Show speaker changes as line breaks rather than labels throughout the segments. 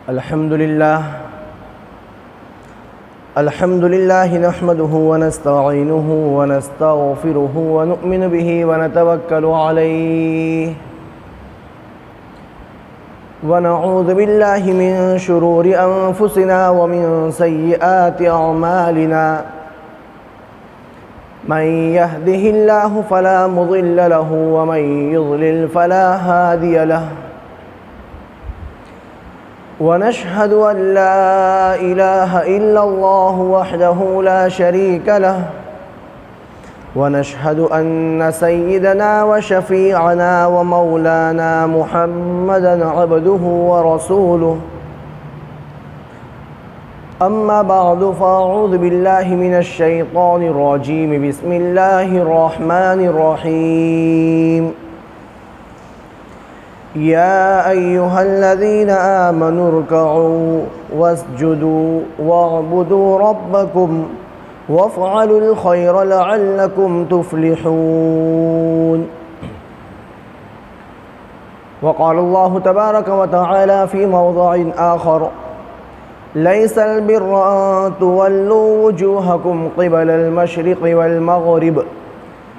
الحمد لله نحمده ونستعينه ونستغفره ونؤمن به ونتوكل عليه ونعوذ بالله من شرور أنفسنا ومن سيئات أعمالنا من يهده الله فلا مضل له ومن يضلل فلا هادي له ونشهد أن لا إله إلا الله وحده لا شريك له ونشهد أن سيدنا وشفيعنا ومولانا محمدا عبده ورسوله أما بعد فأعوذ بالله من الشيطان الرجيم بسم الله الرحمن الرحيم يا أيها الذين آمنوا اركعوا واسجدوا واعبدوا ربكم وافعلوا الخير لعلكم تفلحون. وقال الله تبارك وتعالى في موضع آخر ليس البر أن تولوا وجوهكم قبل المشرق والمغرب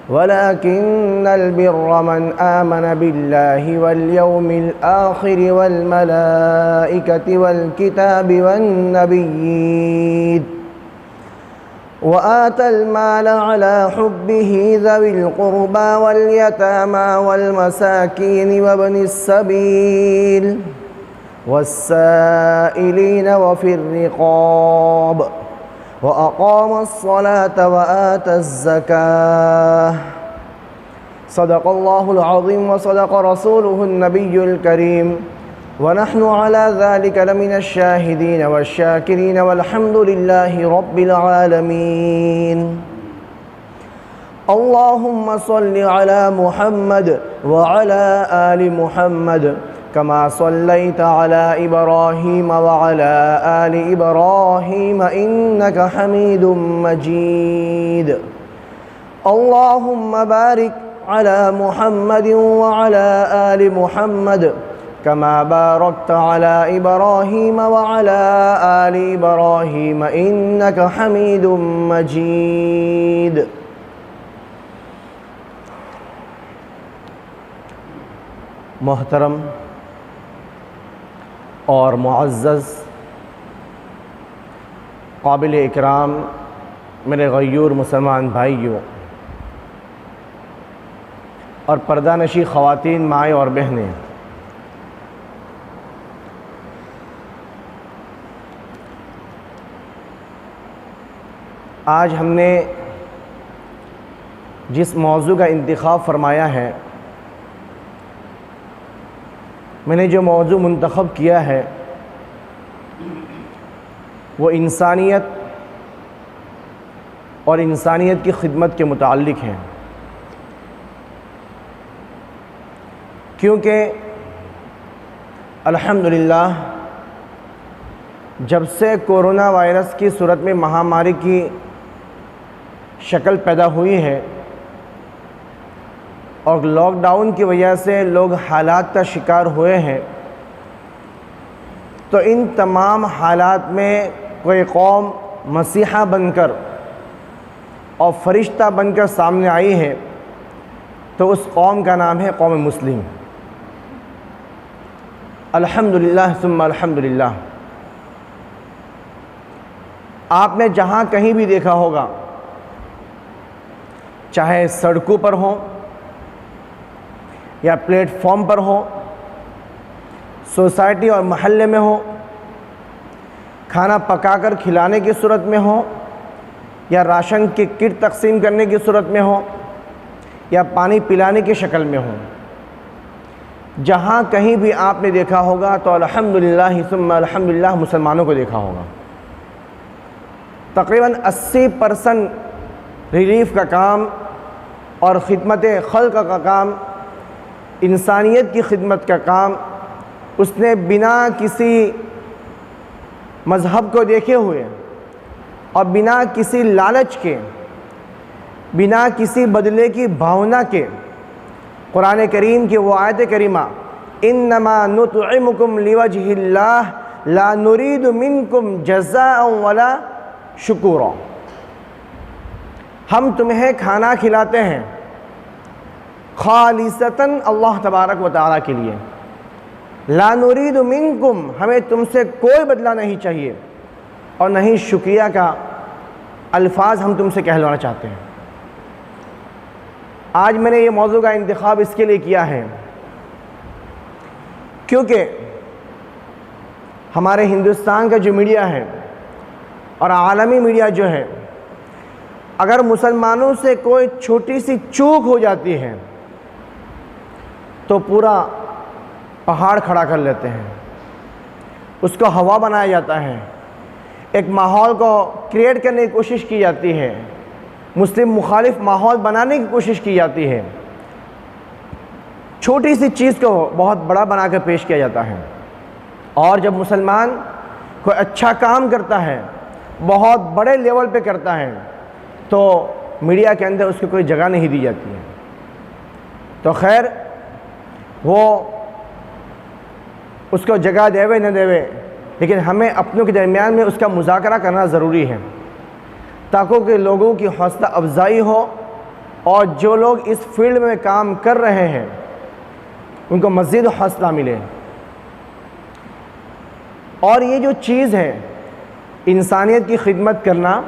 ولكن البر من آمن بالله واليوم الآخر والملائكة والكتاب والنبيين وآتى المال على حبه ذوي القربى واليتامى والمساكين وابن السبيل والسائلين وفي الرقاب وأقام الصلاة وآتى الزكاة. صدق الله العظيم وصدق رسوله النبي الكريم ونحن على ذلك لمن الشاهدين والشاكرين والحمد لله رب العالمين. اللهم صل على محمد وعلى آل محمد كما صليت على إبراهيم وعلى آل إبراهيم إنك حميد مجيد. اللهم بارك على محمد وعلى آل محمد كما باركت على إبراهيم وعلى آل إبراهيم إنك حميد مجيد. محترم اور معزز قابل اکرام میرے غیور مسلمان بھائیوں اور پردہ نشی خواتین، مائیں اور بہنیں، آج ہم نے جس موضوع کا انتخاب فرمایا ہے، میں نے جو موضوع منتخب کیا ہے وہ انسانیت اور انسانیت کی خدمت کے متعلق ہے، کیونکہ الحمدللہ جب سے کورونا وائرس کی صورت میں مہاماری کی شکل پیدا ہوئی ہے اور لاک ڈاؤن کی وجہ سے لوگ حالات کا شکار ہوئے ہیں، تو ان تمام حالات میں کوئی قوم مسیحا بن کر اور فرشتہ بن کر سامنے آئی ہے تو اس قوم کا نام ہے قوم مسلم. الحمدللہ ثم الحمدللہ. آپ نے جہاں کہیں بھی دیکھا ہوگا، چاہے سڑکوں پر ہوں یا پلیٹ فارم پر ہو، سوسائٹی اور محلے میں ہو، کھانا پکا کر کھلانے کی صورت میں ہو یا راشن کی کٹ تقسیم کرنے کی صورت میں ہو یا پانی پلانے کی شکل میں ہو، جہاں کہیں بھی آپ نے دیکھا ہوگا تو الحمدللہ ثم الحمدللہ مسلمانوں کو دیکھا ہوگا. تقریباً 80% ریلیف کا کام اور خدمت خلق کا کام، انسانیت کی خدمت کا کام اس نے بنا کسی مذہب کو دیکھے ہوئے اور بنا کسی لالچ کے، بنا کسی بدلے کی بھاونا کے قرآن کریم کی وہ آیت کریمہ انما نطعمکم لوجہ اللہ لا نرید منکم جزاء ولا شکورا، ہم تمہیں کھانا کھلاتے ہیں خالصتاً اللہ تبارک و تعالیٰ کے لیے، لا نرید منکم، ہمیں تم سے کوئی بدلہ نہیں چاہیے، اور نہیں شکریہ کا الفاظ ہم تم سے کہلوانا چاہتے ہیں۔ آج میں نے یہ موضوع کا انتخاب اس کے لیے کیا ہے کیونکہ ہمارے ہندوستان کا جو میڈیا ہے اور عالمی میڈیا جو ہے، اگر مسلمانوں سے کوئی چھوٹی سی چوک ہو جاتی ہے تو پورا پہاڑ کھڑا کر لیتے ہیں، اس کو ہوا بنایا جاتا ہے، ایک ماحول کو کریٹ کرنے کی کوشش کی جاتی ہے، مسلم مخالف ماحول بنانے کی کوشش کی جاتی ہے، چھوٹی سی چیز کو بہت بڑا بنا کر پیش کیا جاتا ہے، اور جب مسلمان کوئی اچھا کام کرتا ہے، بہت بڑے لیول پہ کرتا ہے، تو میڈیا کے اندر اس کو کوئی جگہ نہیں دی جاتی ہے۔ تو خیر، وہ اس کو جگہ دے نہ دے، لیکن ہمیں اپنوں کے درمیان میں اس کا مذاکرہ کرنا ضروری ہے تاکہ کہ لوگوں کی حوصلہ افزائی ہو، اور جو لوگ اس فیلڈ میں کام کر رہے ہیں ان کو مزید حوصلہ ملے۔ اور یہ جو چیز ہے انسانیت کی خدمت کرنا،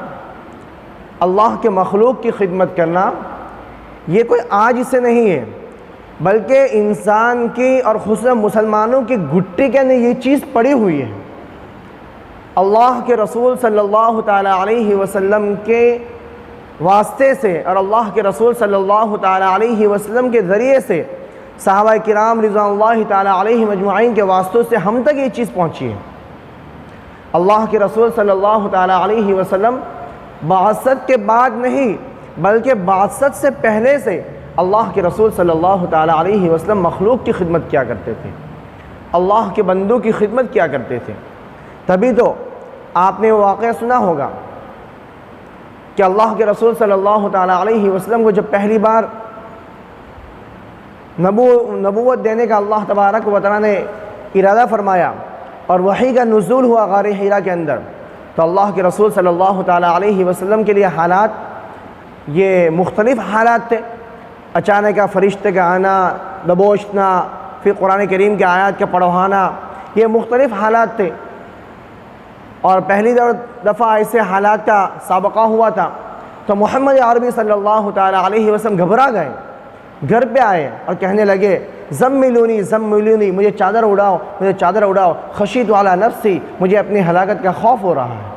اللہ کے مخلوق کی خدمت کرنا، یہ کوئی آج سے نہیں ہے، بلکہ انسان کی اور خصوصاً مسلمانوں کی گھٹی کے اندر یہ چیز پڑی ہوئی ہے۔ اللہ کے رسول صلی اللہ تعالیٰ علیہ وسلم کے واسطے سے اور اللہ کے رسول صلی اللہ تعالیٰ علیہ وسلم کے ذریعے سے صحابہ کرام رضوان اللہ تعالیٰ علیہ مجمعین کے واسطوں سے ہم تک یہ چیز پہنچی ہے۔ اللہ کے رسول صلی اللہ تعالیٰ علیہ وسلم بعثت کے بعد نہیں بلکہ بعثت سے پہلے سے اللہ کے رسول صلی اللہ تعالیٰ علیہ وسلم مخلوق کی خدمت کیا کرتے تھے، اللہ کے بندوں کی خدمت کیا کرتے تھے۔ تبھی تو آپ نے وہ واقعہ سنا ہوگا کہ اللہ کے رسول صلی اللہ تعالیٰ علیہ وسلم کو جب پہلی بار نبوت دینے کا اللہ تبارک و تعالیٰ نے ارادہ فرمایا اور وحی کا نزول ہوا غار حرا کے اندر، تو اللہ کے رسول صلی اللہ تعالیٰ علیہ وسلم کے لیے حالات یہ مختلف حالات تھے۔ اچانک کا فرشتے کا آنا، دبوچنا، پھر قرآن کریم کے آیات کا پڑھوانا، یہ مختلف حالات تھے، اور پہلی دفعہ ایسے حالات کا سابقہ ہوا تھا تو محمد عربی صلی اللہ تعالیٰ علیہ وسلم گھبرا گئے، گھر پہ آئے اور کہنے لگے زملونی زملونی، مجھے چادر اڑاؤ، مجھے چادر اڑاؤ، خشیت علی نفسی، مجھے اپنی ہلاکت کا خوف ہو رہا ہے۔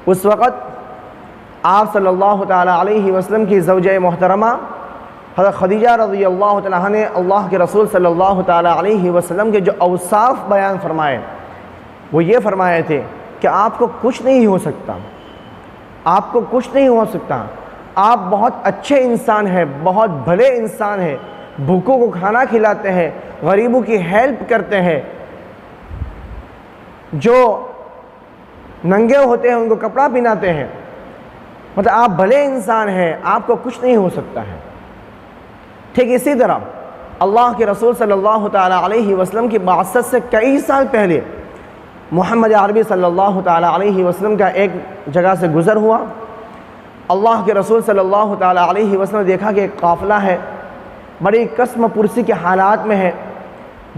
اس وقت آپ صلی اللہ تعالیٰ علیہ وسلم کی زوجہ محترمہ حضرت خدیجہ رضی اللہ تعالیٰ نے اللہ کے رسول صلی اللہ تعالیٰ علیہ وسلم کے جو اوصاف بیان فرمائے وہ یہ فرمائے تھے کہ آپ کو کچھ نہیں ہو سکتا، آپ کو کچھ نہیں ہو سکتا، آپ بہت اچھے انسان ہیں، بہت بھلے انسان ہیں، بھوکوں کو کھانا کھلاتے ہیں، غریبوں کی ہیلپ کرتے ہیں، جو ننگے ہوتے ہیں ان کو کپڑا پہناتے ہیں، مطلب آپ بھلے انسان ہیں، آپ کو کچھ نہیں ہو سکتا ہے۔ ٹھیک اسی طرح اللہ کے رسول صلی اللہ تعالیٰ علیہ وسلم کی بعثت سے کئی سال پہلے محمد عربی صلی اللہ تعالیٰ علیہ وسلم کا ایک جگہ سے گزر ہوا۔ اللہ کے رسول صلی اللہ تعالیٰ علیہ وسلم نے دیکھا کہ ایک قافلہ ہے، بڑی قسم پرسی کے حالات میں ہے،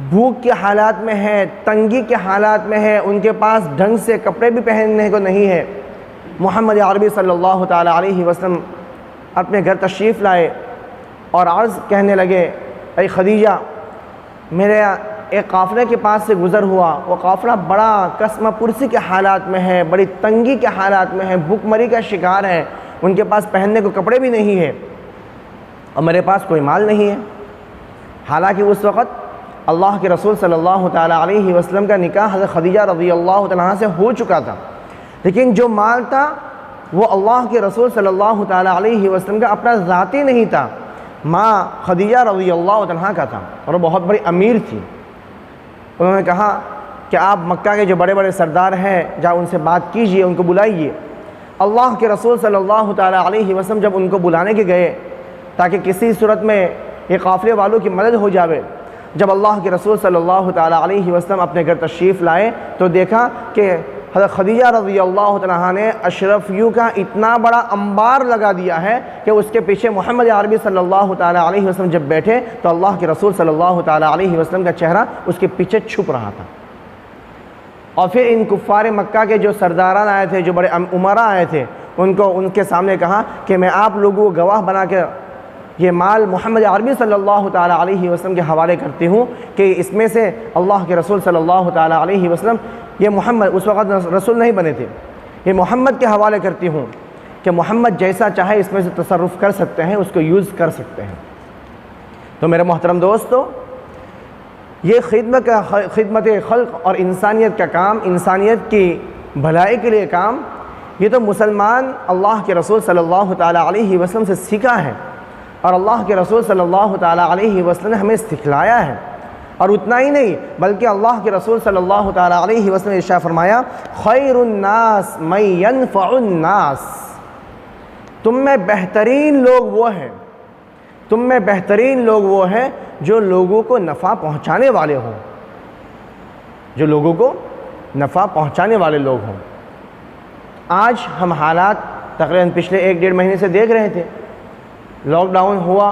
بھوک کے حالات میں ہے، تنگی کے حالات میں ہے، ان کے پاس ڈھنگ سے کپڑے بھی پہننے کو نہیں ہے۔ محمد عربی صلی اللہ تعالیٰ علیہ وسلم اپنے گھر تشریف لائے اور عرض کہنے لگے، اے خدیجہ، میرے ایک قافلے کے پاس سے گزر ہوا، وہ قافلہ بڑا قسم پرسی کے حالات میں ہے، بڑی تنگی کے حالات میں ہے، بھوک مری کا شکار ہے، ان کے پاس پہننے کو کپڑے بھی نہیں ہے، اور میرے پاس کوئی مال نہیں ہے۔ حالانکہ اس وقت اللہ کے رسول صلی اللہ تعالیٰ علیہ وسلم کا نکاح حضرت خدیجہ رضی اللہ تعالیٰ عنہ سے ہو چکا تھا، لیکن جو مال تھا وہ اللہ کے رسول صلی اللہ تعالیٰ علیہ وسلم کا اپنا ذاتی نہیں تھا، ماں خدیجہ رضی اللہ عنہ کا تھا، اور وہ بہت بڑی امیر تھی۔ انہوں نے کہا کہ آپ مکہ کے جو بڑے بڑے سردار ہیں جا ان سے بات کیجئے، ان کو بلائیے۔ اللہ کے رسول صلی اللہ تعالیٰ علیہ وسلم جب ان کو بلانے کے گئے تاکہ کسی صورت میں یہ قافلے والوں کی مدد ہو جاوے۔ جب اللہ کے رسول صلی اللہ تعالیٰ علیہ وسلم اپنے گھر تشریف لائے تو دیکھا کہ حضرت خدیجہ رضی اللہ تعالیٰ عنہا نے اشرفیوں کا اتنا بڑا انبار لگا دیا ہے کہ اس کے پیچھے محمد عربی صلی اللہ تعالیٰ علیہ وسلم جب بیٹھے تو اللہ کے رسول صلی اللہ تعالیٰ علیہ وسلم کا چہرہ اس کے پیچھے چھپ رہا تھا۔ اور پھر ان کفار مکہ کے جو سرداران آئے تھے، جو بڑے امراء آئے تھے، ان کے سامنے کہا کہ میں آپ لوگوں کو گواہ بنا کے یہ مال محمد عربی صلی اللہ تعالیٰ علیہ وسلم کے حوالے کرتی ہوں کہ اس میں سے اللہ کے رسول صلی اللہ تعالیٰ علیہ وسلم، یہ محمد اس وقت رسول نہیں بنے تھے، یہ محمد کے حوالے کرتی ہوں کہ محمد جیسا چاہے اس میں سے تصرف کر سکتے ہیں، اس کو یوز کر سکتے ہیں۔ تو میرے محترم دوستو، یہ خدمت خلق اور انسانیت کا کام، انسانیت کی بھلائی کے لیے کام، یہ تو مسلمان اللہ کے رسول صلی اللہ تعالیٰ علیہ وسلم سے سیکھا ہے، اور اللہ کے رسول صلی اللہ تعالیٰ علیہ وسلم نے ہمیں سکھلایا ہے۔ اور اتنا ہی نہیں بلکہ اللہ کے رسول صلی اللہ تعالیٰ علیہ وسلم نے ارشاد فرمایا، خیر الناس من ينفع الناس، تم میں بہترین لوگ وہ ہیں، تم میں بہترین لوگ وہ ہیں جو لوگوں کو نفع پہنچانے والے ہوں، جو لوگوں کو نفع پہنچانے والے لوگ ہوں۔ آج ہم حالات تقریباً پچھلے 1-1.5 مہینے سے دیکھ رہے تھے، لاک ڈاؤن ہوا،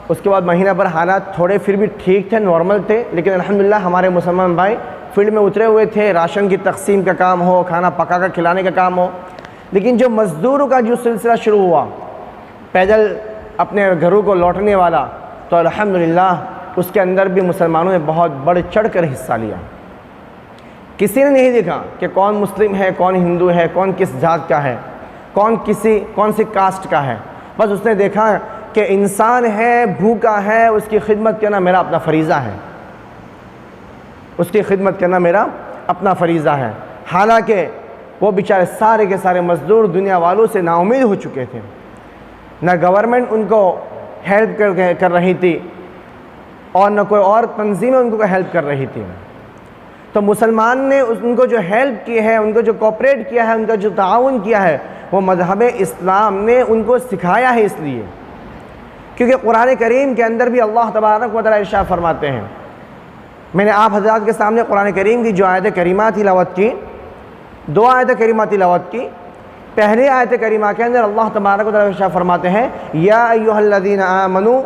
اس کے بعد مہینہ پر حالات تھوڑے پھر بھی ٹھیک تھے، نارمل تھے، لیکن الحمدللہ ہمارے مسلمان بھائی فیلڈ میں اترے ہوئے تھے، راشن کی تقسیم کا کام ہو، کھانا پکا کر کھلانے کا کام ہو۔ لیکن جو مزدوروں کا جو سلسلہ شروع ہوا، پیدل اپنے گھروں کو لوٹنے والا، تو الحمدللہ اس کے اندر بھی مسلمانوں نے بہت بڑھ چڑھ کر حصہ لیا۔ کسی نے نہیں دیکھا کہ کون مسلم ہے، کون ہندو ہے، کون کس ذات کا ہے، کون سی کاسٹ کا ہے، بس اس نے دیکھا کہ انسان ہے، بھوکا ہے، اس کی خدمت کرنا میرا اپنا فریضہ ہے، اس کی خدمت کرنا میرا اپنا فریضہ ہے۔ حالانکہ وہ بیچارے سارے کے سارے مزدور دنیا والوں سے نا امید ہو چکے تھے، نہ گورنمنٹ ان کو ہیلپ کر رہی تھی اور نہ کوئی اور تنظیمیں ان کو ہیلپ کر رہی تھی۔ تو مسلمان نے ان کو جو ہیلپ کی ہے، ان کو جو کوپریٹ کیا ہے، ان کا جو تعاون کیا ہے، وہ مذہب اسلام نے ان کو سکھایا ہے، اس لیے کیونکہ قرآن کریم کے اندر بھی اللہ تبارک و تعالیٰ ارشاد فرماتے ہیں۔ میں نے آپ حضرات کے سامنے قرآن کریم کی جو آیت کریمہ تلاوت کی، 2 آیت کریمہ تلاوت کی۔ پہلے آیت کریمہ کے اندر اللہ تبارک و تعالیٰ ارشاد فرماتے ہیں، یا ایھا الذین آمنوا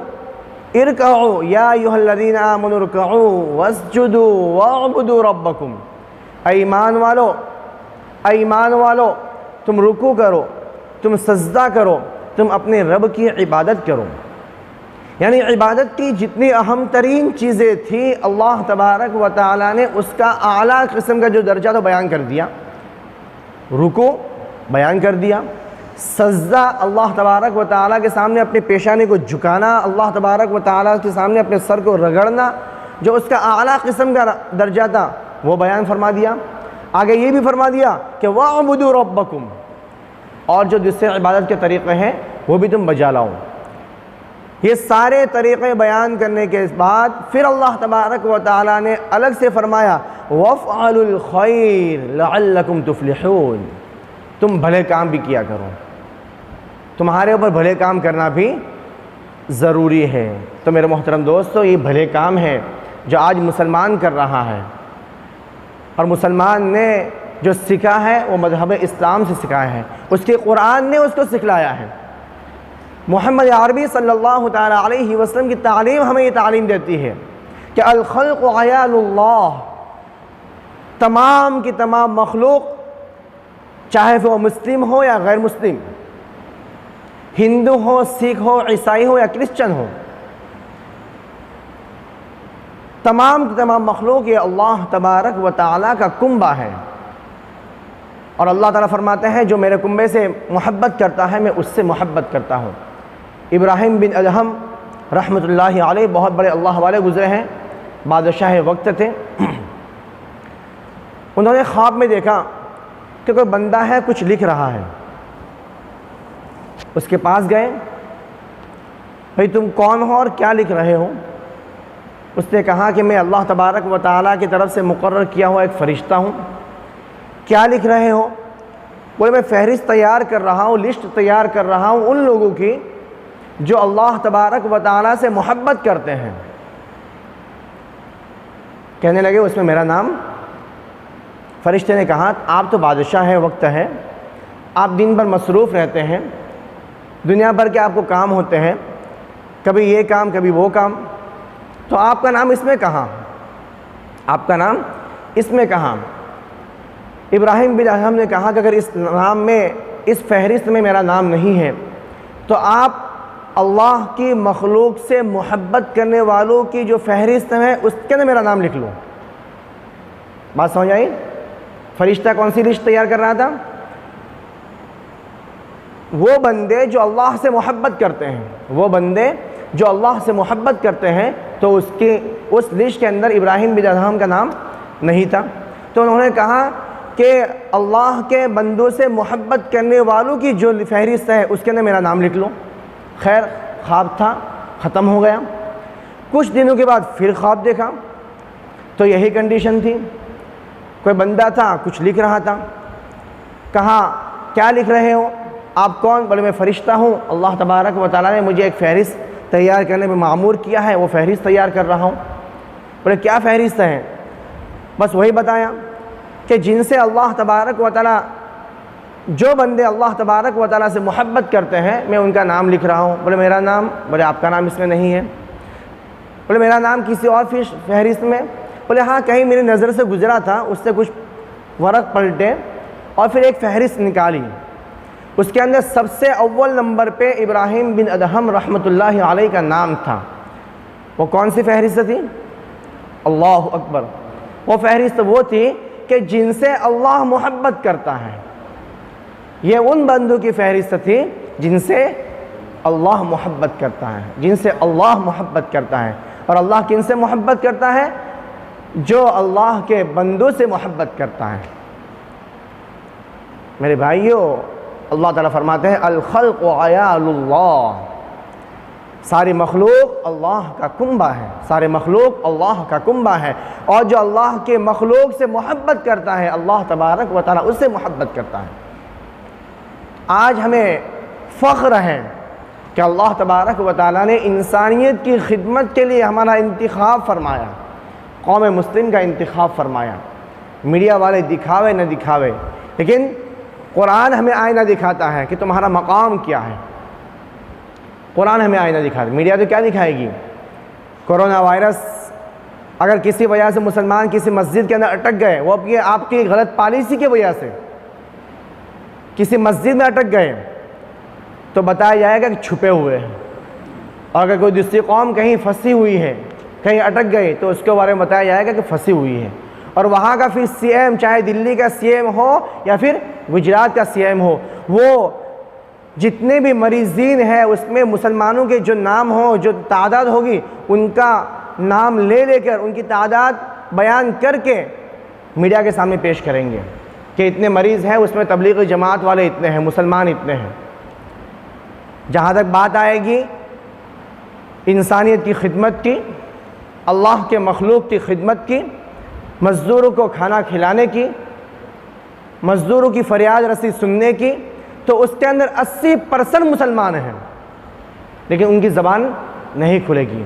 ارکعوا، یا ایھا الذین آمنوا ارکعوا واسجدوا واعبدوا ربکم، اے ایمان والو تم رکوع کرو، تم سجدہ کرو، تم اپنے رب کی عبادت کرو۔ یعنی عبادت کی جتنی اہم ترین چیزیں تھیں، اللہ تبارک و تعالیٰ نے اس کا اعلیٰ قسم کا جو درجہ تو بیان کر دیا، رکوع بیان کر دیا، سجدہ اللہ تبارک و تعالیٰ کے سامنے اپنے پیشانی کو جھکانا، اللہ تبارک و تعالیٰ کے سامنے اپنے سر کو رگڑنا، جو اس کا اعلیٰ قسم کا درجہ تھا وہ بیان فرما دیا۔ آگے یہ بھی فرما دیا کہ وَاعْبُدُوا رَبَّكُمْ، اور جو دوسرے عبادت کے طریقے ہیں وہ بھی تم بجا لاؤ۔ یہ سارے طریقے بیان کرنے کے بعد پھر اللہ تبارک و تعالیٰ نے الگ سے فرمایا وَافْعَلُوا الْخَيْرَ لَعَلَّكُمْ تُفْلِحُونَ، تم بھلے کام بھی کیا کرو، تمہارے اوپر بھلے کام کرنا بھی ضروری ہے۔ تو میرے محترم دوستو، یہ بھلے کام ہے جو آج مسلمان کر رہا ہے، اور مسلمان نے جو سکھا ہے وہ مذہب اسلام سے سکھایا ہے، اس کے قرآن نے اس کو سکھلایا ہے۔ محمد عربی صلی اللہ تعالیٰ علیہ وسلم کی تعلیم ہمیں یہ تعلیم دیتی ہے کہ الخلق عیال اللہ، تمام کی تمام مخلوق، چاہے وہ مسلم ہو یا غیر مسلم، ہندو ہو، سکھ ہو، عیسائی ہو یا کرسچن ہو، تمام کی تمام مخلوق یہ اللہ تبارک و تعالیٰ کا کنبہ ہے۔ اور اللہ تعالیٰ فرماتے ہیں جو میرے کنبے سے محبت کرتا ہے میں اس سے محبت کرتا ہوں۔ ابراہیم بن ادہم رحمۃ اللہ علیہ بہت بڑے اللہ والے گزرے ہیں، بادشاہ وقت تھے۔ انہوں نے خواب میں دیکھا کہ کوئی بندہ ہے کچھ لکھ رہا ہے، اس کے پاس گئے، بھئی تم کون ہو اور کیا لکھ رہے ہو؟ اس نے کہا کہ میں اللہ تبارک و تعالیٰ کی طرف سے مقرر کیا ہوا ایک فرشتہ ہوں۔ کیا لکھ رہے ہو؟ بولے میں فہرست تیار کر رہا ہوں، لسٹ تیار کر رہا ہوں ان لوگوں کی جو اللہ تبارک و تعالیٰ سے محبت کرتے ہیں. کہنے لگے اس میں میرا نام. فرشتے نے کہا آپ تو بادشاہ ہیں، وقت ہے، آپ دن بھر مصروف رہتے ہیں، دنیا بھر کے آپ کو کام ہوتے ہیں، کبھی یہ کام کبھی وہ کام، تو آپ کا نام اس میں کہاں؟ آپ کا نام اس میں کہاں؟ ابراہیم بن ادہم نے کہا کہ اگر اس نام میں، اس فہرست میں میرا نام نہیں ہے تو آپ اللہ کی مخلوق سے محبت کرنے والوں کی جو فہرست ہے اس کے اندر میرا نام لکھ لو. بات سمجھ آئی؟ فرشتہ کون سی لسٹ تیار کر رہا تھا؟ وہ بندے جو اللہ سے محبت کرتے ہیں، وہ بندے جو اللہ سے محبت کرتے ہیں. تو اس لسٹ کے اندر ابراہیم بن ادہم کا نام نہیں تھا. تو انہوں نے کہا کہ اللہ کے بندوں سے محبت کرنے والوں کی جو فہرست ہے اس کے اندر میرا نام لکھ لو. خیر خواب تھا، ختم ہو گیا. کچھ دنوں کے بعد پھر خواب دیکھا تو یہی کنڈیشن تھی. کوئی بندہ تھا، کچھ لکھ رہا تھا. کہا کیا لکھ رہے ہو؟ آپ کون؟ بولے میں فرشتہ ہوں، اللہ تبارک و تعالیٰ نے مجھے ایک فہرست تیار کرنے میں معمور کیا ہے، وہ فہرست تیار کر رہا ہوں. بولے کیا فہرست ہے؟ بس وہی بتایا کہ جن سے اللہ تبارک و تعالیٰ، جو بندے اللہ تبارک و تعالیٰ سے محبت کرتے ہیں میں ان کا نام لکھ رہا ہوں. بولے میرا نام؟ بولے آپ کا نام اس میں نہیں ہے. بولے میرا نام کسی اور فہرست میں؟ بولے ہاں کہیں میری نظر سے گزرا تھا، اس سے کچھ ورق پلٹے اور پھر ایک فہرست نکالی. اس کے اندر سب سے اول نمبر پہ ابراہیم بن ادہم رحمۃ اللہ علیہ کا نام تھا. وہ کون سی فہرست تھی؟ اللہ اکبر! وہ فہرست وہ تھی کہ جن سے اللہ محبت کرتا ہے. یہ ان بندوں کی فہرست تھی جن سے اللہ محبت کرتا ہے، جن سے اللہ محبت کرتا ہے. اور اللہ کن سے محبت کرتا ہے؟ جو اللہ کے بندوں سے محبت کرتا ہے. میرے بھائیوں، اللہ تعالیٰ فرماتے ہیں الخلق عیال اللہ، ساری مخلوق اللہ کا کنبہ ہے، سارے مخلوق اللہ کا کنبہ ہے. اور جو اللہ کے مخلوق سے محبت کرتا ہے اللہ تبارک و تعالیٰ اس سے محبت کرتا ہے. آج ہمیں فخر ہے کہ اللہ تبارک و تعالیٰ نے انسانیت کی خدمت کے لیے ہمارا انتخاب فرمایا، قوم مسلم کا انتخاب فرمایا. میڈیا والے دکھاوے نہ دکھاوے، لیکن قرآن ہمیں آئینہ دکھاتا ہے کہ تمہارا مقام کیا ہے. قرآن ہمیں آئینہ دکھاتا ہے. میڈیا تو کیا دکھائے گی؟ Corona virus. اگر کسی وجہ سے مسلمان کسی مسجد کے اندر اٹک گئے، وہ آپ کی غلط پالیسی کی وجہ سے کسی مسجد میں اٹک گئے، تو بتایا جائے گا کہ چھپے ہوئے ہیں. اور اگر کوئی دوسری قوم کہیں پھنسی ہوئی ہے، کہیں اٹک گئی، تو اس کے بارے میں بتایا جائے گا کہ پھنسی ہوئی ہے. اور وہاں کا پھر سی ایم، چاہے دلی کا سی ایم ہو یا پھر گجرات کا سی ایم ہو، وہ جتنے بھی مریضین ہیں اس میں مسلمانوں کے جو نام ہوں، جو تعداد ہوگی، ان کا نام لے لے کر ان کی تعداد بیان کر کے میڈیا کے سامنے پیش کریں گے کہ اتنے مریض ہیں، اس میں تبلیغی جماعت والے اتنے ہیں، مسلمان اتنے ہیں. جہاں تک بات آئے گی انسانیت کی خدمت کی، اللہ کے مخلوق کی خدمت کی، مزدوروں کو کھانا کھلانے کی، مزدوروں کی فریاد رسی سننے کی، تو اس کے اندر 80% مسلمان ہیں، لیکن ان کی زبان نہیں کھلے گی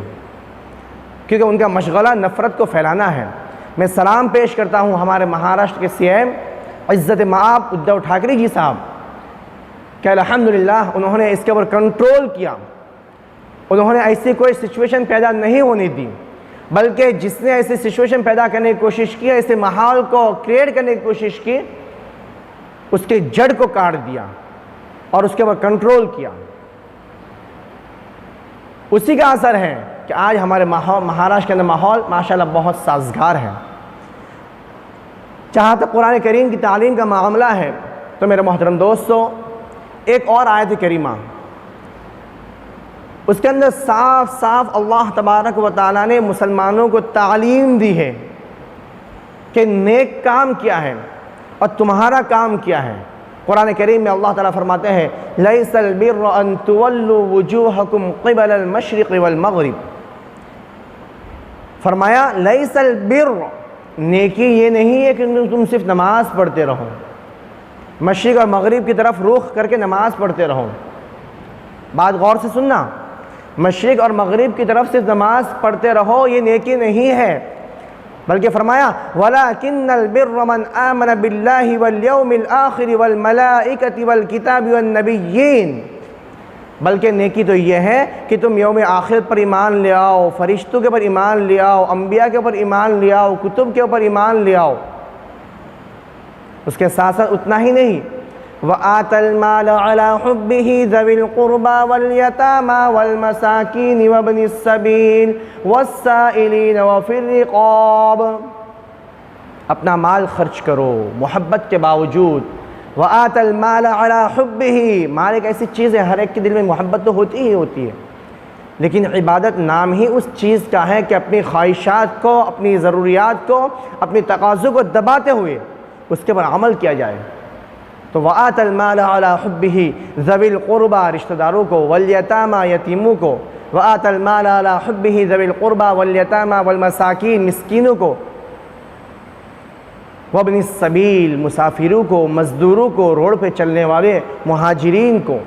کیونکہ ان کا مشغلہ نفرت کو پھیلانا ہے. میں سلام پیش کرتا ہوں ہمارے مہاراشٹر کے سی ایم عزت مآب ادھو ٹھاکرے جی صاحب کہ الحمدللہ انہوں نے اس کے اوپر کنٹرول کیا. انہوں نے ایسی کوئی سچویشن پیدا نہیں ہونے دی، بلکہ جس نے ایسی سچویشن پیدا کرنے کی کوشش کی، ایسے ماحول کو کریٹ کرنے کی کوشش کی، اس کے جڑ کو کاٹ دیا اور اس کے اوپر کنٹرول کیا. اسی کا اثر ہے کہ آج ہمارے مہاراشٹر کے اندر ماحول ماشاءاللہ بہت سازگار ہے. جہاں تک قرآن کریم کی تعلیم کا معاملہ ہے تو میرے محترم دوستو، ایک اور آیت کریمہ اس کے اندر صاف صاف اللہ تبارک و تعالیٰ نے مسلمانوں کو تعلیم دی ہے کہ نیک کام کیا ہے اور تمہارا کام کیا ہے. قرآن کریم میں اللہ تعالیٰ فرماتے ہیں لَيْسَ الْبِرُّ أَن تُوَلُّوا وُجُوهَكُمْ قِبَلَ الْمَشْرِقِ وَالْمَغْرِبِ. فرمایا لَيْسَ الْبِرُّ، نیکی یہ نہیں ہے کہ تم صرف نماز پڑھتے رہو، مشرق اور مغرب کی طرف رخ کر کے نماز پڑھتے رہو. بات غور سے سننا، مشرق اور مغرب کی طرف سے نماز پڑھتے رہو یہ نیکی نہیں ہے، بلکہ فرمایا وَلَكِنَّ الْبِرَّ مَنْ آمَنَ بِاللَّهِ وَالْيَوْمِ الْآخِرِ وَالْمَلَائِكَةِ وَالْكِتَابِ وَالنَّبِيِّينَ، بلکہ نیکی تو یہ ہے کہ تم یوم آخرت پر ایمان لے آؤ، فرشتوں کے اوپر ایمان لے آؤ، انبیاء کے اوپر ایمان لے آؤ، کتب کے اوپر ایمان لے آؤ۔ اس کے ساتھ ساتھ اتنا ہی نہیں، وَآتَ الْمَالَ عَلَى حُبِّهِ ذَوِي الْقُرْبَى وَالْيَتَامَى وَالْمَسَاكِينِ وَابْنِ السَّبِيلِ وَالسَّائِلِينَ وَفِي الرِّقَابِ، اپنا مال خرچ کرو محبت کے باوجود۔ وَآتَ الْمَالَ عَلَى حُبِّهِ، مال ایک ایسی چیز ہے ہر ایک کے دل میں محبت تو ہوتی ہی ہوتی ہے، لیکن عبادت نام ہی اس چیز کا ہے کہ اپنی خواہشات کو، اپنی ضروریات کو، اپنی تقاضوں کو دباتے ہوئے اس کے پر عمل کیا جائے۔ تو وَآتَ الْمَالَ عَلَى حُبِّهِ ذَوِي الْقُرْبَى رشتہ داروں کو، وَالْيَتَامَى یتیموں کو، وَآتَ الْمَالَ عَلَى حُبِّهِ ذَوِي الْقُرْبَى وَالْيَتَامَى وَالْمَسَاكِينِ مسکینوں کو، وَابْنِ السَّبِيلِ مسافروں کو، مزدوروں کو، روڈ پہ چلنے والے مہاجرین کو،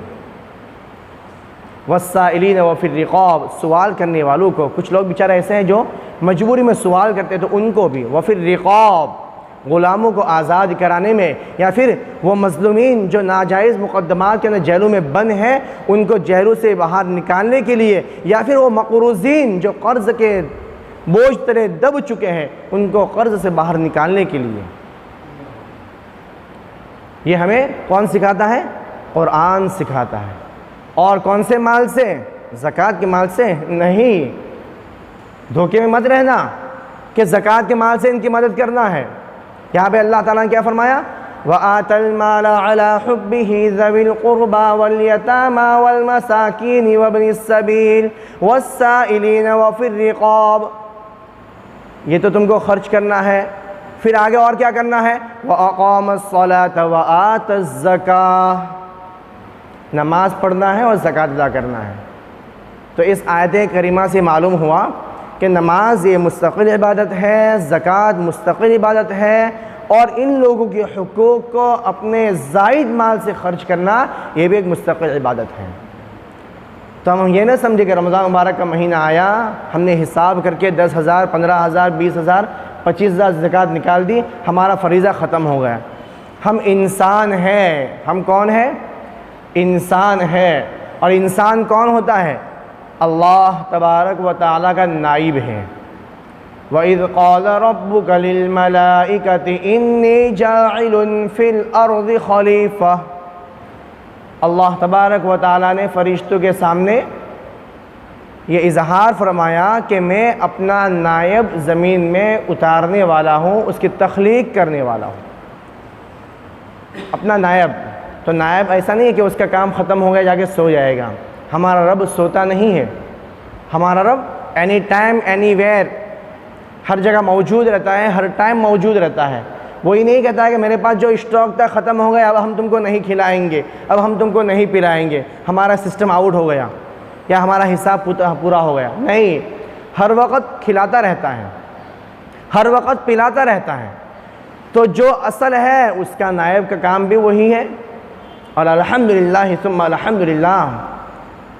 وَالسَّائِلِينَ وَفِي الرِّقَابِ سوال کرنے والوں کو، کچھ لوگ بیچارے ایسے ہیں جو مجبوری میں سوال کرتے تو ان کو بھی، وَفِي الرِّقَابِ غلاموں کو آزاد کرانے میں، یا پھر وہ مظلومین جو ناجائز مقدمات کے اندر جیلوں میں بند ہیں ان کو جیلوں سے باہر نکالنے کے لیے، یا پھر وہ مقروضین جو قرض کے بوجھ تلے دب چکے ہیں ان کو قرض سے باہر نکالنے کے لیے۔ یہ ہمیں کون سکھاتا ہے؟ قرآن سکھاتا ہے۔ اور کون سے مال سے؟ زکوٰۃ کے مال سے نہیں، دھوکے میں مت رہنا کہ زکوٰۃ کے مال سے ان کی مدد کرنا ہے۔ یہاں پہ اللہ تعالیٰ نے کیا فرمایا؟ وَآتَ الْمَالَ عَلَى حُبِّهِ ذَوِي الْقُرْبَى وَالْيَتَامَى وَالْمَسَاكِينِ وَابْنِ السَّبِيلِ وَالسَّائِلِينَ وَفِي الرِّقَابِ، یہ تو تم کو خرچ کرنا ہے، پھر آگے اور کیا کرنا ہے؟ وَأَقَامَ الصَّلَاةَ وَآتَ الزَّكَاةَ، نماز پڑھنا ہے اور زکوٰۃ ادا کرنا ہے۔ تو اس آیت کریمہ سے معلوم ہوا کہ نماز یہ مستقل عبادت ہے، زکوٰۃ مستقل عبادت ہے، اور ان لوگوں کے حقوق کو اپنے زائد مال سے خرچ کرنا یہ بھی ایک مستقل عبادت ہے۔ تو ہم یہ نہ سمجھے کہ رمضان مبارک کا مہینہ آیا ہم نے حساب کر کے 10,000 15,000 20,000 25,000 زکوٰۃ نکال دی، ہمارا فریضہ ختم ہو گیا۔ ہم انسان ہیں۔ ہم کون ہیں؟ انسان ہے۔ اور انسان کون ہوتا ہے؟ اللہ تبارک و تعالیٰ کا نائب ہے۔ وَإِذْ قَالَ رَبُّكَ لِلْمَلَائِكَةِ إِنِّي جَاعِلٌ فِي الْأَرْضِ خَلِيفَةً، اللہ تبارک و تعالیٰ نے فرشتوں کے سامنے یہ اظہار فرمایا کہ میں اپنا نائب زمین میں اتارنے والا ہوں، اس کی تخلیق کرنے والا ہوں۔ اپنا نائب، تو نائب ایسا نہیں ہے کہ اس کا کام ختم ہو گیا جا کے سو جائے گا۔ ہمارا رب سوتا نہیں ہے، ہمارا رب any time any where her جگہ موجود رہتا ہے، ہر ٹائم موجود رہتا ہے۔ وہی نہیں کہتا ہے کہ میرے پاس جو اسٹاک تھا ختم ہو گیا، اب ہم تم کو نہیں کھلائیں گے، اب ہم تم کو نہیں پلائیں گے، ہمارا سسٹم آؤٹ ہو گیا یا ہمارا حساب پورا ہو گیا۔ نہیں، ہر وقت کھلاتا رہتا ہے، ہر وقت پلاتا رہتا ہے۔ تو جو اصل ہے اس کا نائب کا کام بھی وہی ہے۔ اور الحمدللہ ثم الحمدللہ،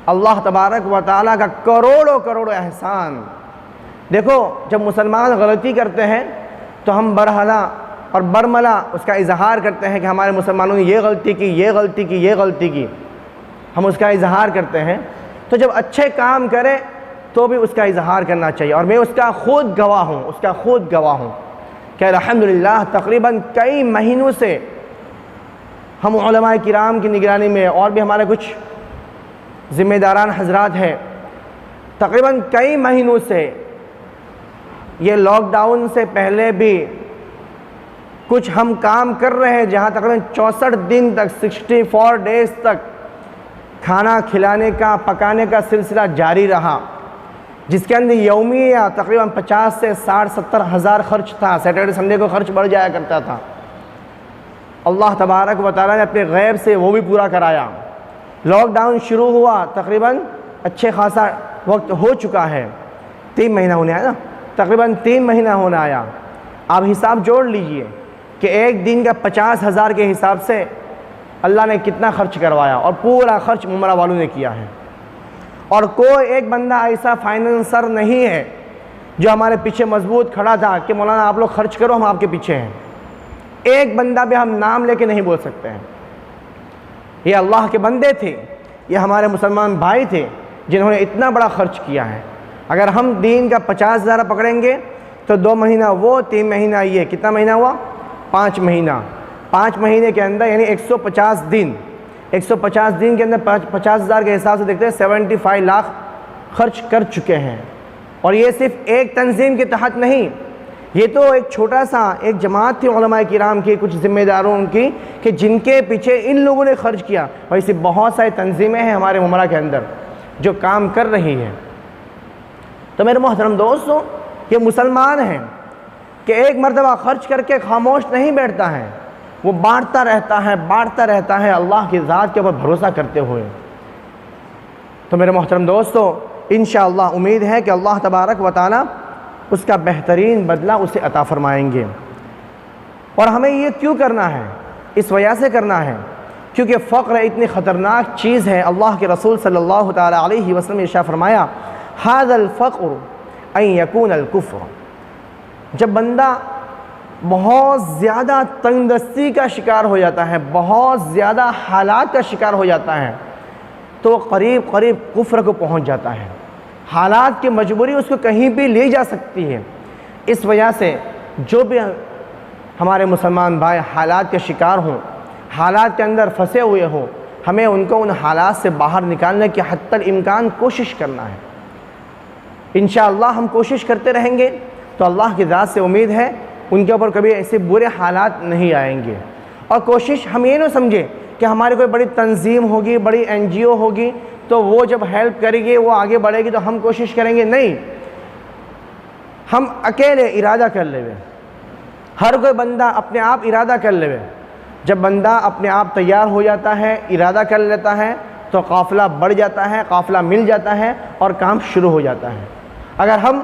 اللہ تبارک و تعالیٰ کا کروڑوں احسان۔ دیکھو جب مسلمان غلطی کرتے ہیں تو ہم برہلا اور برملا اس کا اظہار کرتے ہیں کہ ہمارے مسلمانوں نے یہ غلطی کی، یہ غلطی کی، یہ غلطی کی، ہم اس کا اظہار کرتے ہیں۔ تو جب اچھے کام کرے تو بھی اس کا اظہار کرنا چاہیے، اور میں اس کا خود گواہ ہوں کہ الحمدللہ تقریباً کئی مہینوں سے ہم علماء کرام کی نگرانی میں اور بھی ہمارے کچھ ذمہ داران حضرات ہیں، تقریباً کئی مہینوں سے، یہ لاک ڈاؤن سے پہلے بھی کچھ ہم کام کر رہے ہیں جہاں تقریباً 64 دن تک 64 ڈیز تک کھانا کھلانے کا پکانے کا سلسلہ جاری رہا، جس کے اندر یومیہ تقریباً 50 سے 60-70 ہزار خرچ تھا۔ سیٹرڈے سنڈے کو خرچ بڑھ جایا کرتا تھا۔ اللہ تبارک و تعالیٰ نے اپنے غیب سے وہ بھی پورا کرایا۔ لاک ڈاؤن شروع ہوا تقریباً اچھے خاصا وقت ہو چکا ہے، 3 مہینہ ہونے آیا نا، تقریباً 3 مہینہ ہونے آیا۔ آپ حساب جوڑ لیجئے کہ ایک دن کا 50,000 کے حساب سے اللہ نے کتنا خرچ کروایا، اور پورا خرچ عمرہ والوں نے کیا ہے۔ اور کوئی ایک بندہ ایسا فائننسر نہیں ہے جو ہمارے پیچھے مضبوط کھڑا تھا کہ مولانا آپ لوگ خرچ کرو ہم آپ کے پیچھے ہیں. ایک بندہ بھی ہم نام لے کے نہیں بول سکتے ہیں. یہ اللہ کے بندے تھے, یہ ہمارے مسلمان بھائی تھے جنہوں نے اتنا بڑا خرچ کیا ہے. اگر ہم دین کا 50,000 پکڑیں گے تو 2 مہینہ وہ 3 مہینہ یہ, کتنا مہینہ ہوا؟ 5 مہینہ. 5 مہینے کے اندر یعنی 150 دن, 150 دن کے اندر 50,000 کے حساب سے دیکھتے ہیں 75 لاکھ خرچ کر چکے ہیں. اور یہ صرف ایک تنظیم کے تحت نہیں, یہ تو ایک چھوٹا سا ایک جماعت تھی علماء کرام کی, کچھ ذمہ داروں کی, کہ جن کے پیچھے ان لوگوں نے خرچ کیا. اور ایسی بہت ساری تنظیمیں ہیں ہمارے مملکت کے اندر جو کام کر رہی ہیں. تو میرے محترم دوستو, یہ مسلمان ہیں کہ ایک مرتبہ خرچ کر کے خاموش نہیں بیٹھتا ہے, وہ بانٹتا رہتا ہے اللہ کی ذات کے اوپر بھروسہ کرتے ہوئے. تو میرے محترم دوستو, انشاءاللہ امید ہے کہ اللہ تبارک و تعالی اس کا بہترین بدلہ اسے عطا فرمائیں گے. اور ہمیں یہ کیوں کرنا ہے؟ اس وجہ سے کرنا ہے کیونکہ فقر اتنی خطرناک چیز ہے. اللہ کے رسول صلی اللہ تعالی علیہ وسلم نے ارشاد فرمایا, ھذا الفقر ان یکون الکفر. جب بندہ بہت زیادہ تنگ دستی کا شکار ہو جاتا ہے, بہت زیادہ حالات کا شکار ہو جاتا ہے, تو قریب کفر کو پہنچ جاتا ہے. حالات کی مجبوری اس کو کہیں بھی لے جا سکتی ہے. اس وجہ سے جو بھی ہمارے مسلمان بھائی حالات کے شکار ہوں, حالات کے اندر پھنسے ہوئے ہوں, ہمیں ان کو ان حالات سے باہر نکالنے کی حتی الامکان کوشش کرنا ہے. انشاءاللہ ہم کوشش کرتے رہیں گے تو اللہ کی ذات سے امید ہے ان کے اوپر کبھی ایسے برے حالات نہیں آئیں گے. اور کوشش ہم یہ نہ سمجھیں کہ ہماری کوئی بڑی تنظیم ہوگی, بڑی NGO ہوگی تو وہ جب ہیلپ کرے گی, وہ آگے بڑھے گی تو ہم کوشش کریں گے. نہیں, ہم اکیلے ارادہ کر لے. ہر کوئی بندہ اپنے آپ ارادہ کر لے. جب بندہ اپنے آپ تیار ہو جاتا ہے, ارادہ کر لیتا ہے, تو قافلہ بڑھ جاتا ہے, قافلہ مل جاتا ہے اور کام شروع ہو جاتا ہے. اگر ہم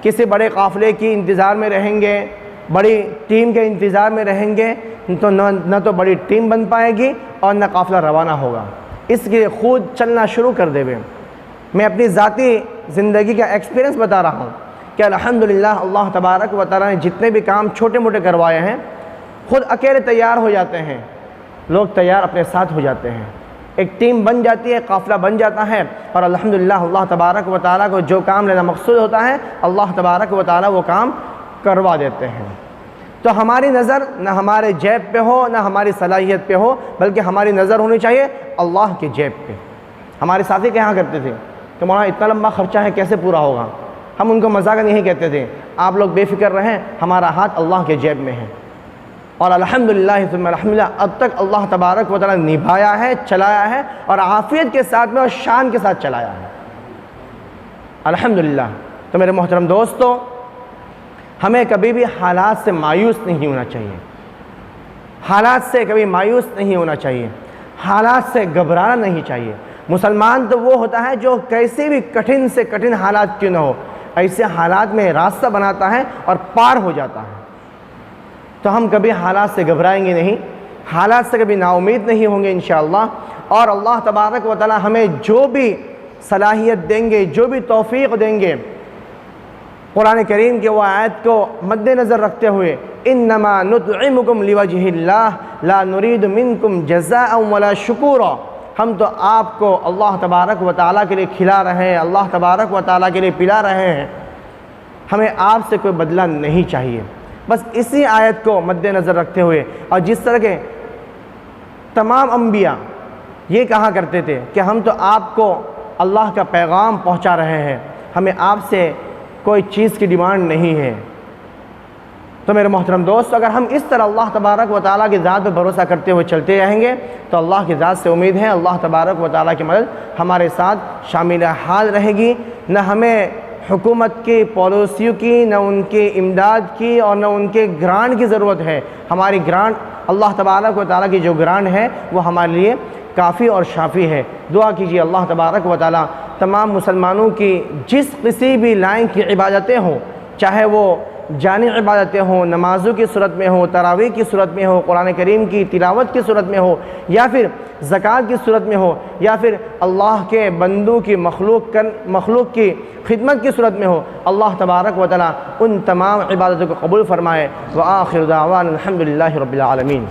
کسی بڑے قافلے کی انتظار میں رہیں گے, بڑی ٹیم کے انتظار میں رہیں گے, تو نہ تو بڑی ٹیم بن پائے گی اور نہ قافلہ روانہ ہوگا. اس لیے خود چلنا شروع کر دے. میں اپنی ذاتی زندگی کا ایکسپیرینس بتا رہا ہوں کہ الحمدللہ اللہ تبارک و تعالیٰ نے جتنے بھی کام چھوٹے موٹے کروائے ہیں, خود اکیلے تیار ہو جاتے ہیں. لوگ تیار اپنے ساتھ ہو جاتے ہیں, ایک ٹیم بن جاتی ہے, قافلہ بن جاتا ہے, اور الحمدللہ اللہ تبارک و تعالیٰ کو جو کام لینا مقصود ہوتا ہے اللہ تبارک و تعالیٰ وہ کام کروا دیتے ہیں. تو ہماری نظر نہ ہمارے جیب پہ ہو, نہ ہماری صلاحیت پہ ہو, بلکہ ہماری نظر ہونی چاہیے اللہ کے جیب پہ. ہمارے ساتھی کہاں کرتے تھے کہ مولانا اتنا لمبا خرچہ ہے کیسے پورا ہوگا؟ ہم ان کو مذاق نہیں کہتے تھے, آپ لوگ بے فکر رہیں, ہمارا ہاتھ اللہ کے جیب میں ہے. اور الحمدللہ ثم الحمدللہ اب تک اللہ تبارک و تعالیٰ نبھایا ہے, چلایا ہے, اور عافیت کے ساتھ میں اور شان کے ساتھ چلایا ہے الحمدللہ. تو میرے محترم دوستو, ہمیں کبھی بھی حالات سے مایوس نہیں ہونا چاہیے. حالات سے کبھی مایوس نہیں ہونا چاہیے, حالات سے گھبرانا نہیں چاہیے. مسلمان تو وہ ہوتا ہے جو کیسے بھی کٹھن سے کٹھن حالات کیوں نہ ہو, ایسے حالات میں راستہ بناتا ہے اور پار ہو جاتا ہے. تو ہم کبھی حالات سے گھبرائیں گے نہیں, حالات سے کبھی نا امید نہیں ہوں گے انشاءاللہ. اور اللہ تبارک و تعالی ہمیں جو بھی صلاحیت دیں گے, جو بھی توفیق دیں گے, قرآن کریم کے وہ آیت کو مد نظر رکھتے ہوئے, انما نطعمکم لوجہ اللہ لا نرید منکم جزاء ولا شکورا, ہم تو آپ کو اللہ تبارک و تعالیٰ کے لیے کھلا رہے ہیں, اللہ تبارک و تعالیٰ کے لیے پلا رہے ہیں, ہمیں آپ سے کوئی بدلہ نہیں چاہیے. بس اسی آیت کو مد نظر رکھتے ہوئے, اور جس طرح کے تمام انبیاء یہ کہا کرتے تھے کہ ہم تو آپ کو اللہ کا پیغام پہنچا رہے ہیں, ہمیں آپ سے کوئی چیز کی ڈیمانڈ نہیں ہے. تو میرے محترم دوست, اگر ہم اس طرح اللہ تبارک و تعالیٰ کی ذات پہ بھروسہ کرتے ہوئے چلتے رہیں گے تو اللہ کی ذات سے امید ہے اللہ تبارک و تعالیٰ کی مدد ہمارے ساتھ شامل حال رہے گی. نہ ہمیں حکومت کی پالیسیوں کی, نہ ان کی امداد کی, اور نہ ان کے گرانٹ کی ضرورت ہے. ہماری گرانٹ اللہ تبارک و تعالیٰ کی جو گرانٹ ہے وہ ہمارے لیے کافی اور شافی ہے. دعا کیجیے اللہ تبارک و تعالیٰ تمام مسلمانوں کی جس کسی بھی لائن کی عبادتیں ہوں, چاہے وہ جانی عبادتیں ہوں، نمازوں کی صورت میں ہوں، تراویح کی صورت میں ہو، قرآن کریم کی تلاوت کی صورت میں ہو، یا پھر زکوٰۃ کی صورت میں ہو، یا پھر اللہ کے بندوں کی مخلوق کی خدمت کی صورت میں ہو، اللہ تبارک و تعالی ان تمام عبادتوں کو قبول فرمائے۔ وآخر دعوانا الحمدللہ رب العالمین۔